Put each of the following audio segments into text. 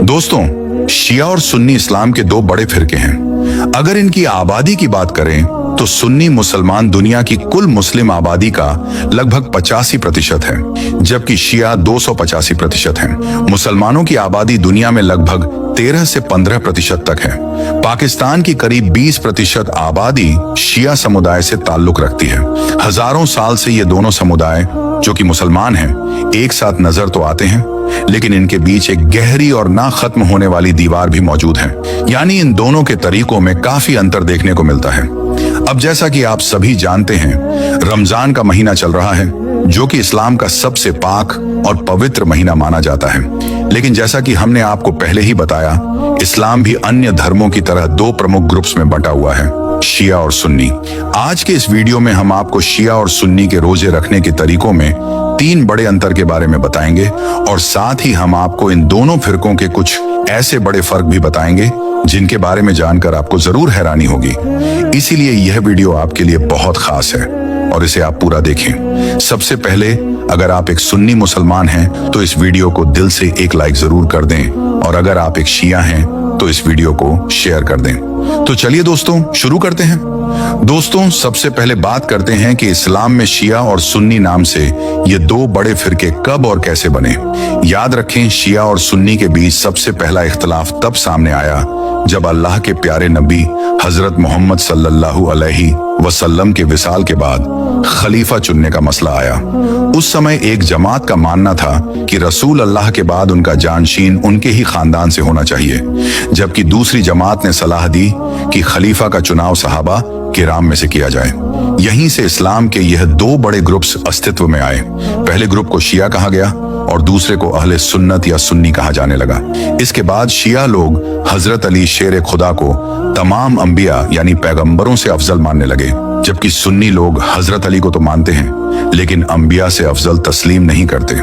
दोस्तों, शिया और सुन्नी इस्लाम के दो बड़े फिरके हैं। अगर इनकी आबादी की बात करें तो सुन्नी मुसलमान दुनिया की कुल मुस्लिम आबादी का लगभग 85% है, जबकि शिया 285% है। मुसलमानों की आबादी दुनिया में लगभग 13 से 15% तक है। पाकिस्तान की करीब 20% आबादी शिया समुदाय से ताल्लुक रखती है। हजारों साल से ये दोनों समुदाय जो कि मुसलमान हैं, एक साथ नजर तो आते हैं, लेकिन इनके बीच एक गहरी और ना खत्म होने वाली दीवार भी मौजूद है। यानी इन दोनों के तरीकों में काफी अंतर देखने को मिलता है। अब जैसा कि आप सभी जानते हैं, रमजान का महीना चल रहा है, जो कि इस्लाम का सबसे पाक और पवित्र महीना माना जाता है। लेकिन जैसा कि हमने आपको पहले ही बताया, इस्लाम भी अन्य धर्मों की तरह दो प्रमुख ग्रुप्स में बंटा हुआ है, शिया और सुन्नी। आज के इस वीडियो में हम आपको शिया और सुन्नी के रोजे रखने के तरीकों में 3 बड़े अंतर के बारे में बताएंगे और साथ ही हम आपको इन दोनों फिरकों के कुछ ऐसे बड़े फर्क भी बताएंगे जिनके बारे में जानकर आपको जरूर हैरानी होगी। इसीलिए यह वीडियो आपके लिए बहुत खास है और इसे आप पूरा देखें। सबसे पहले, अगर आप एक सुन्नी मुसलमान हैं तो इस वीडियो को दिल से एक लाइक जरूर कर दें, और अगर आप एक शिया हैं तो इस वीडियो को शेयर कर दें। तो चलिए दोस्तों, शुरू करते हैं। दोस्तों, सबसे पहले बात करते हैं कि इस्लाम में शिया और सुन्नी नाम से ये दो बड़े फिरके कब और कैसे बने। याद रखें, शिया और सुन्नी के बीच सबसे पहला इख्तलाफ तब सामने आया जब अल्लाह के प्यारे नबी हजरत मोहम्मद सल्लल्लाहु अलैहि वसल्लम के विसाल के बाद खलीफा चुनने का मसला आया। उस समय एक जमात का मानना था कि रसूल अल्लाह के बाद उनका जानशीन उनके ही खानदान से होना चाहिए, जबकि दूसरी जमात ने सलाह दी कि खलीफा का चुनाव सहाबा किराम में से किया जाए। यहीं से इस्लाम के यह दो बड़े ग्रुप्स अस्तित्व में आए। पहले ग्रुप को शिया कहा गया और दूसरे को अहले सुन्नत या सुन्नी कहा जाने लगा। इसके बाद शिया लोग हजरत अली शेर खुदा को तमाम अंबिया यानी पैगंबरों से अफजल मानने लगे, जबकि सुन्नी लोग हजरत अली को तो मानते हैं लेकिन अंबिया से अफजल तस्लीम नहीं करते।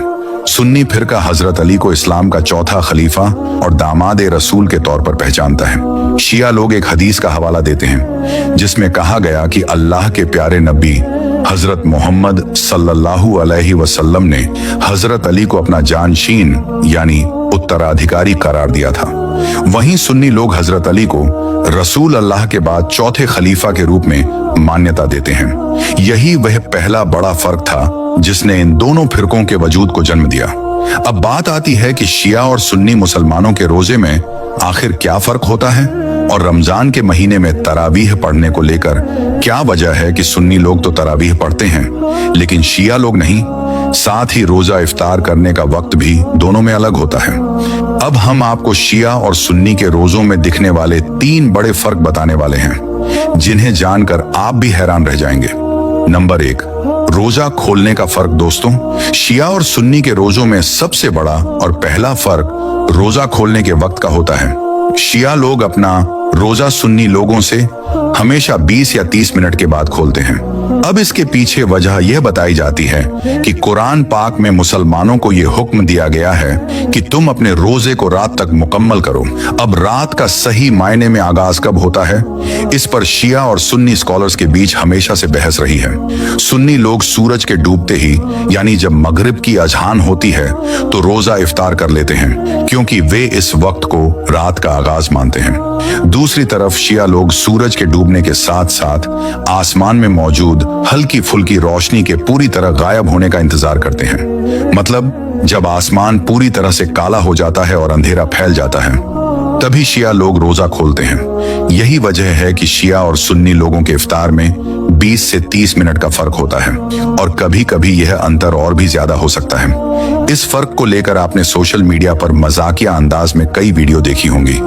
सुन्नी फिरका हजरत अली को इस्लाम का चौथा खलीफा और दामाद रसूल के तौर पर पहचानता है। शिया लोग एक हदीस का हवाला देते हैं जिसमें कहा गया कि अल्लाह के प्यारे नबी हजरत मोहम्मद सल्लल्लाहु अलैहि वसल्लम ने हजरत अली को अपना जानशीन यानी उत्तराधिकारी करार दिया था। वहीं सुन्नी लोग हजरत अली को रसूल अल्लाह के बाद चौथे खलीफा के रूप में मान्यता देते हैं। यही वह पहला बड़ा फर्क था जिसने इन दोनों फिरकों के वजूद को जन्म दिया। अब बात आती है कि शिया और सुन्नी मुसलमानों के रोजे में आखिर क्या फर्क होता है, और रमजान के महीने में तरावीह पढ़ने को लेकर क्या वजह है कि सुन्नी लोग तो तरावीह पढ़ते हैं लेकिन शिया लोग नहीं। साथ ही रोजा इफ्तार करने का वक्त भी दोनों में अलग होता है। अब हम आपको शिया और सुन्नी के रोजों में दिखने वाले 3 बड़े फर्क बताने वाले हैं जिन्हें जानकर आप भी हैरान रह जाएंगे। नंबर 1, रोजा खोलने का फर्क। दोस्तों, शिया और सुन्नी के रोजों में सबसे बड़ा और पहला फर्क रोजा खोलने के वक्त का होता है। शिया लोग अपना रोजा सुन्नी लोगों से हमेशा 20 या 30 मिनट के बाद खोलते हैं। अब इसके पीछे वजह यह बताई जाती है कि कुरान पाक में मुसलमानों को यह हुक्म दिया गया है कि तुम अपने रोजे को रात तक मुकम्मल करो। अब रात का सही मायने में आगाज कब होता है, इस पर शिया और सुन्नी स्कॉलर्स के बीच हमेशा से बहस रही है। सुन्नी लोग सूरज के डूबते ही यानी जब मगरिब की अजहान होती है तो रोजा इफ्तार कर लेते हैं, क्योंकि वे इस वक्त को रात का आगाज मानते हैं। दूसरी तरफ शिया लोग सूरज के डूबने के साथ साथ आसमान में मौजूद हल्की फुल्की रोशनी के पूरी तरह गायब होने का इंतजार करते हैं। मतलब जब आसमान पूरी तरह से काला हो जाता है और अंधेरा फैल जाता है, तभी शिया लोग रोजा खोलते हैं। यही वजह है कि शिया और सुन्नी लोगों के इफ्तार में 20 से 30 मिनट का फर्क होता है, और कभी कभी यह अंतर और भी ज्यादा हो सकता है। इस फर्क को लेकर आपने सोशल मीडिया पर मजाकिया अंदाज में कई वीडियो देखी होंगी,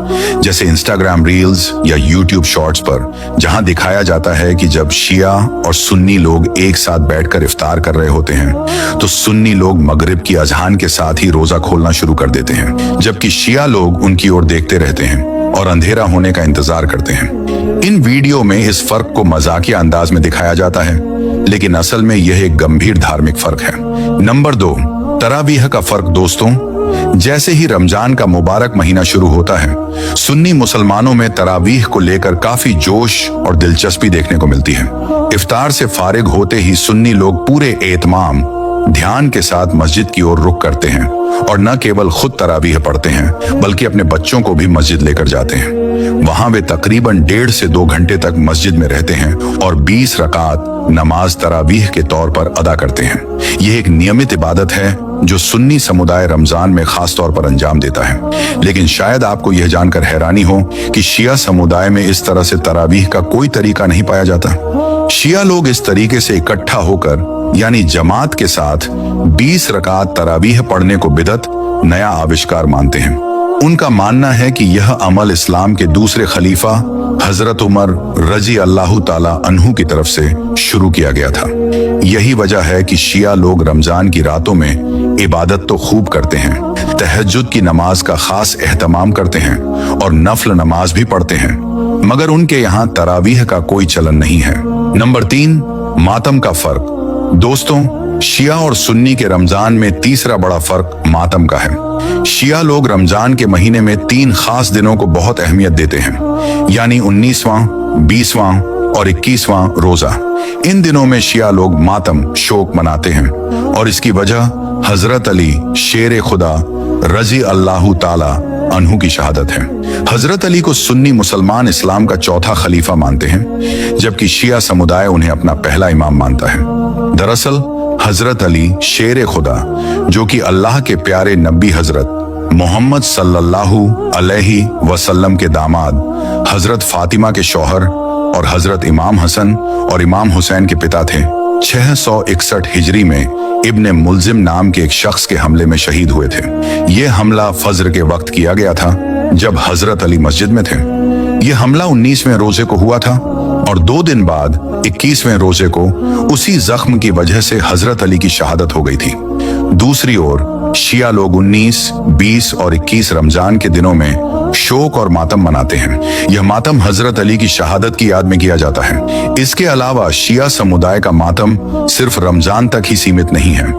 जैसे इंस्टाग्राम रील्स या यूट्यूब शॉर्ट्स पर, जहां दिखाया जाता है कि जब शिया और सुन्नी लोग एक साथ बैठकर इफ्तार कर रहे होते हैं तो सुन्नी लोग मगरिब की अजहान के साथ ही रोजा खोलना शुरू कर देते हैं, जबकि शिया लोग उनकी ओर देखते रहते हैं और अंधेरा होने का इंतजार करते हैं। इन वीडियो में इस फर्क को मजाकिया अंदाज में दिखाया जाता है, लेकिन असल में यह एक गंभीर धार्मिक फर्क है। नंबर 2, तरावीह का फर्क। दोस्तों, जैसे ही रमजान का मुबारक महीना शुरू होता है, सुन्नी मुसलमानों में तरावीह को लेकर काफी जोश और दिलचस्पी देखने को मिलती है। इफ्तार से फारिग होते ही सुन्नी लोग पूरे एहतमाम ध्यान के साथ मस्जिद की ओर रुख करते हैं और न केवल खुद तरावीह पढ़ते हैं बल्कि अपने बच्चों को भी मस्जिद लेकर जाते हैं। वहां वे तकरीबन 1.5 से 2 घंटे तक मस्जिद में रहते हैं और 20 रकात नमाज तरावीह के तौर पर अदा करते हैं। यह एक नियमित इबादत है जो सुन्नी समुदाय रमजान में खास तौर पर अंजाम देता है। लेकिन शायद आपको यह जानकर हैरानी हो कि शिया समुदाय में इस तरह से तरावीह का कोई तरीका नहीं पाया जाता। शिया लोग इस तरीके से इकट्ठा होकर यानी जमात के साथ 20 रकात तरावीह पढ़ने को बिदअत नया आविष्कार मानते हैं। उनका मानना है कि यह अमल इस्लाम के दूसरे खलीफा हजरत उमर रजी अल्लाह ताला अन्हु की तरफ से शुरू किया गया था। यही वजह है कि शिया लोग रमजान की रातों में इबादत तो खूब करते हैं, तहज्जुद की नमाज का खास एहतमाम करते हैं और नफल नमाज भी पढ़ते हैं, मगर उनके यहाँ तरावीह का कोई चलन नहीं है। नंबर 3, मातम का फर्क। दोस्तों, शिया और सुन्नी के रमजान में तीसरा बड़ा फर्क मातम का है। शिया लोग रमजान के महीने में 3 खास दिनों को बहुत अहमियत देते हैं, यानी 19वां, 20वां और 21वां रोजा। इन दिनों में शिया लोग मातम शोक मनाते हैं और इसकी वजह हजरत अली शेर खुदा रजी अल्लाह ताला अन्हु की शहादत है। हजरत अली को सुन्नी मुसलमान इस्लाम का चौथा खलीफा मानते हैं, जबकि शिया समुदाय उन्हें अपना पहला इमाम मानता है। दरअसल हजरत अली शेर खुदा, जो कि अल्लाह के प्यारे नबी हजरत मोहम्मद सल्लल्लाहु अलैहि वसल्लम के दामाद हजरत फातिमा के शौहर और हजरत इमाम हसन और इमाम हुसैन के पिता थे। 661 हिजरी में इब्ने मुल्जिम नाम के एक शख्स के हमले में शहीद हुए थे। यह हमला फज्र के वक्त किया गया था जब हजरत अली मस्जिद में थे। यह हमला 19वें रोजे को हुआ था और 2 दिन बाद 21वें रोजे को उसी जख्म की वजह से हजरत अली की शहादत हो गई थी। दूसरी ओर शिया लोग 19, 20 और 21 रमजान के दिनों में शोक और मातम मनाते हैं। यह मातम हजरत अली की शहादत की याद में किया जाता है। इसके अलावा शिया समुदाय का मातम सिर्फ रमजान तक ही सीमित नहीं है।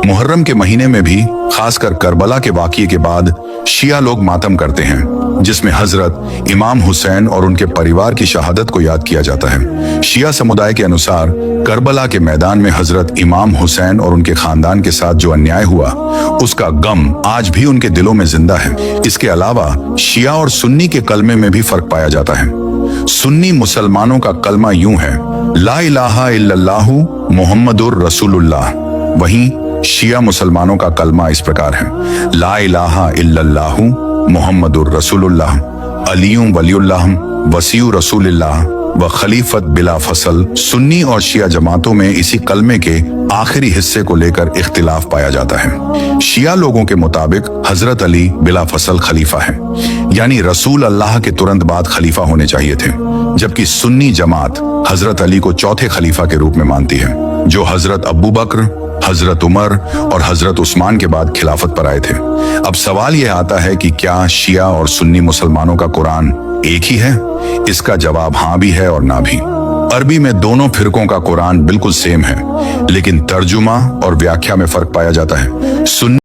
मुहर्रम के महीने में भी, खासकर करबला के वाक़ये के बाद, शिया लोग मातम करते हैं, जिसमें हजरत इमाम हुसैन और उनके परिवार की शहादत को याद किया जाता है। शिया समुदाय के अनुसार करबला के मैदान में हजरत इमाम हुसैन और उनके खानदान के साथ जो अन्याय हुआ, उसका गम आज भी उनके दिलों में जिंदा है। इसके अलावा शिया और सुन्नी के कलमे में भी फर्क पाया जाता है। सुन्नी मुसलमानों का कलमा यूं है, ला इलाहा इल्लल्लाहु मुहम्मदुर रसूलुल्लाह। वहीं शिया मुसलमानों का कलमा इस प्रकार है, ला इलाहा इल्लल्लाहु मुहम्मदुर रसूलुल्लाह, अलियुम वलियुल्लाह, वसीउ रसूलुल्लाह व खलीफत बिला फसल। सुन्नी और शिया जमातों में इसी कलमे के आखिरी हिस्से को लेकर इख्तिलाफ पाया जाता है। शिया लोगों के मुताबिक हजरत अली बिला फसल खलीफा है, यानी रसूल अल्लाह के तुरंत बाद खलीफा होने चाहिए थे, जबकि सुन्नी जमात हजरत अली को चौथे खलीफा के रूप में मानती है, जो हजरत अबू बकर, हजरत उमर और हजरत उस्मान के बाद खिलाफत पर आए थे। अब सवाल यह आता है कि क्या शिया और सुन्नी मुसलमानों का कुरान एक ही है? इसका जवाब हाँ भी है और ना भी। अरबी में दोनों फिरकों का कुरान बिल्कुल सेम है, लेकिन तर्जुमा और व्याख्या में फर्क पाया जाता है। सुन्नी